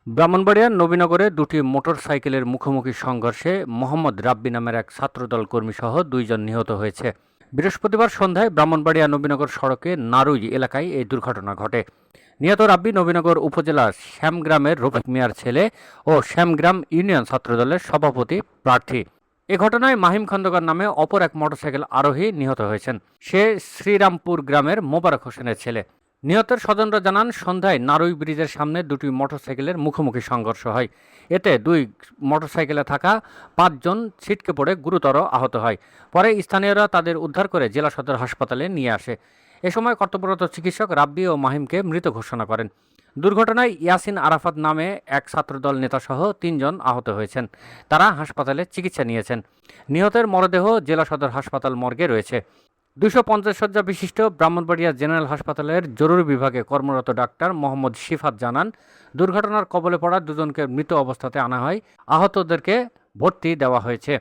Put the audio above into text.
ব্রাহ্মণবাড়িয়ার নবীনগরে দুটি মোটরসাইকেলের মুখোমুখি সংঘর্ষে মোহাম্মদ রাব্বি নামের এক ছাত্রদল কর্মীসহ ২ জন নিহত হয়েছে। বৃহস্পতিবার সন্ধ্যায় ব্রাহ্মণবাড়িয়া নবীনগর সড়কে নারুই এলাকায় এই দুর্ঘটনা ঘটে। নিহত রাব্বি নবীনগর উপজেলার শ্যামগ্রামের রফিক মিয়ার ছেলে ও শ্যামগ্রাম ইউনিয়ন ছাত্রদলের সভাপতি প্রার্থী। এ ঘটনায় মাহিম খন্দকার নামে অপর এক মোটরসাইকেল আরোহী নিহত হয়েছেন। সে শ্রীরামপুর গ্রামের মোবারক হোসেনের ছেলে। নিহতের স্বজনরা জানান, সন্ধ্যায় নারুই ব্রিজের সামনে দুটি মোটরসাইকেলের মুখোমুখি সংঘর্ষ হয়। এতে দুই মোটরসাইকেলে থাকা ৫ জন ছিটকে পড়ে গুরুতর আহত হয়। পরে স্থানীয়রা তাদের উদ্ধার করে জেলা সদর হাসপাতালে নিয়ে আসে। এ সময় কর্তব্যরত চিকিৎসক রাব্বি ও মাহিমকে মৃত ঘোষণা করেন। দুর্ঘটনায় ইয়াসিন আরাফাত নামে এক ছাত্রদল নেতাসহ ৩ জন আহত হয়েছেন। তারা হাসপাতালে চিকিৎসা নিয়েছেন। নিহতের মরদেহ জেলা সদর হাসপাতাল মর্গে রয়েছে। ২৫০ শয্যা বিশিষ্ট ব্রাহ্মণবাড়িয়া জেনারেল হাসপাতালের জরুরি বিভাগে কর্মরত ডাক্তার মোহাম্মদ শিফাত জানান, দুর্ঘটনার কবলে পড়া দুজনকে মৃত অবস্থাতে আনা হয়। আহতদেরকে ভর্তি দেওয়া হয়েছে।